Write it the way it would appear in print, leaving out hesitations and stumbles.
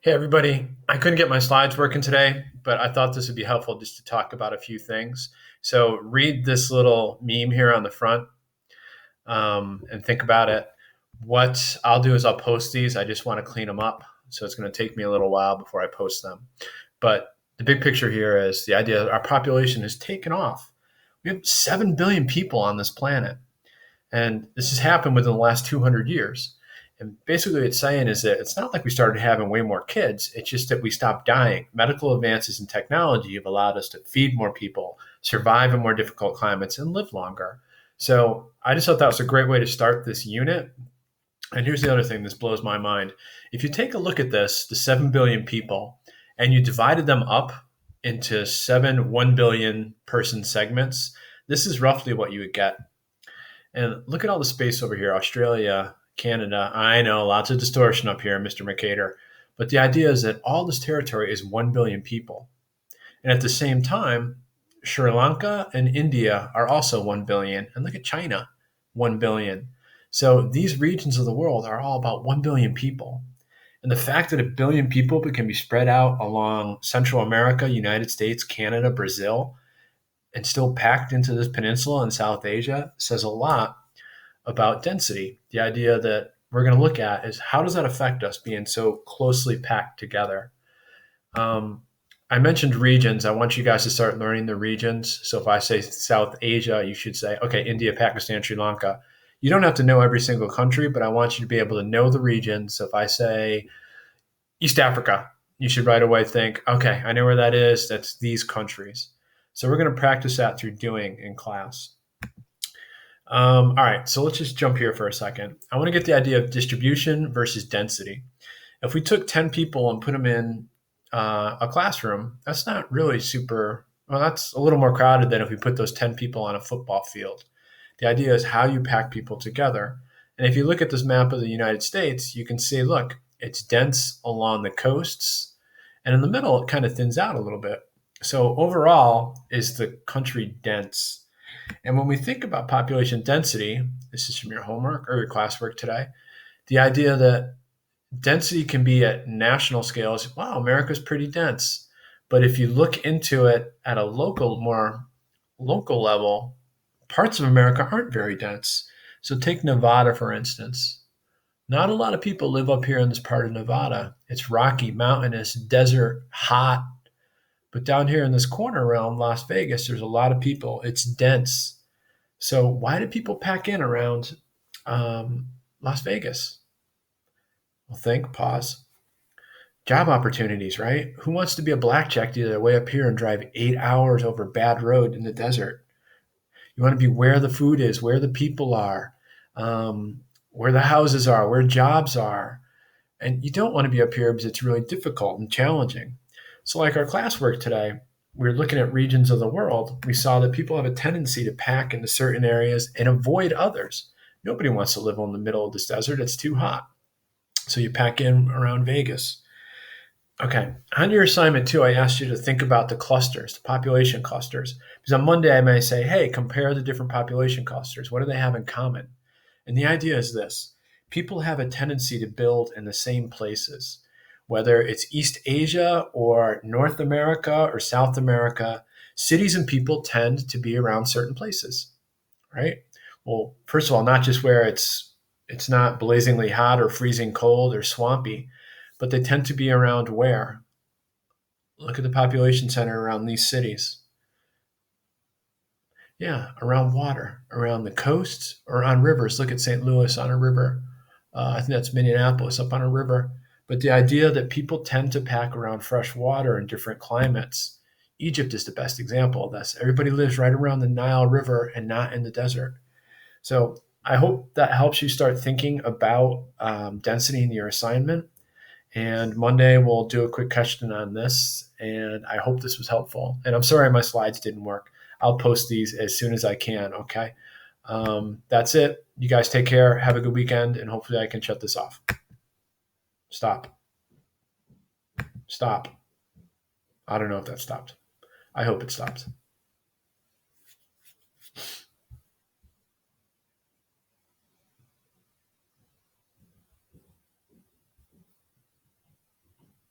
Hey, everybody. I couldn't get my slides working today, but I thought this would be helpful just to talk about a few things. So, read this little meme here on the front and think about it. What I'll do is I'll post these. I just want to clean them up. So, it's going to take me a little while before I post them. But the big picture here is the idea that our population has taken off. We have 7 billion people on this planet. And this has happened within the last 200 years. And basically, what it's saying is that it's not like we started having way more kids. It's just that we stopped dying. Medical advances in technology have allowed us to feed more people, survive in more difficult climates, and live longer. So I just thought that was a great way to start this unit. And here's the other thing this blows my mind. If you take a look at this, the 7 billion people, and you divided them up into seven 1 billion person segments, this is roughly what you would get. And look at all the space over here, Australia, Canada. I know lots of distortion up here, Mr. Mercator. But the idea is that all this territory is 1 billion people. And at the same time, Sri Lanka and India are also 1 billion. And look at China, 1 billion. So these regions of the world are all about 1 billion people. And the fact that a billion people can be spread out along Central America, United States, Canada, Brazil, and still packed into this peninsula in South Asia says a lot about density. The idea that we're going to look at is how does that affect us being so closely packed together? I mentioned regions. I want you guys to start learning the regions. So if I say South Asia, you should say, okay, India, Pakistan, Sri Lanka. You don't have to know every single country, but I want you to be able to know the regions. So if I say East Africa, you should right away think, okay, I know where that is. That's these countries. So we're going to practice that through doing in class. All right, so let's just jump here for a second. I want to get the idea of distribution versus density. If we took 10 people and put them in a classroom, that's not really super, well, that's a little more crowded than if we put those 10 people on a football field. The idea is how you pack people together. And if you look at this map of the United States, you can see, look, it's dense along the coasts, and in the middle, it kind of thins out a little bit. So overall, is the country dense? And when we think about population density, this is from your homework or your classwork today, the idea that density can be at national scales. Wow, America's pretty dense. But if you look into it at a more local level, parts of America aren't very dense. So take Nevada, for instance. Not a lot of people live up here in this part of Nevada. It's rocky, mountainous, desert, hot. But down here in this corner around Las Vegas, there's a lot of people. It's dense. So why do people pack in around Las Vegas? Well, think, pause. Job opportunities, right? Who wants to be a blackjack dealer way up here and drive 8 hours over a bad road in the desert? You want to be where the food is, where the people are, where the houses are, where jobs are. And you don't want to be up here because it's really difficult and challenging. So, like our classwork today, we were looking at regions of the world. We saw that people have a tendency to pack into certain areas and avoid others. Nobody wants to live in the middle of this desert. It's too hot. So you pack in around Vegas. Okay. On your assignment, too, I asked you to think about the clusters, the population clusters. Because on Monday, I may say, hey, compare the different population clusters. What do they have in common? And the idea is this. People have a tendency to build in the same places. Whether it's East Asia or North America or South America, cities and people tend to be around certain places, right? Well, first of all, not just where it's not blazingly hot or freezing cold or swampy, but they tend to be around where? Look at the population center around these cities. Yeah, around water, around the coasts or on rivers. Look at St. Louis on a river. I think that's Minneapolis up on a river. But the idea that people tend to pack around fresh water in different climates. Egypt is the best example of this. Everybody lives right around the Nile River and not in the desert. So I hope that helps you start thinking about density in your assignment. And Monday we'll do a quick question on this. And I hope this was helpful. And I'm sorry my slides didn't work. I'll post these as soon as I can. Okay. That's it. You guys take care. Have a good weekend. And hopefully I can shut this off. Stop. Stop. I don't know if that stopped. I hope it stopped.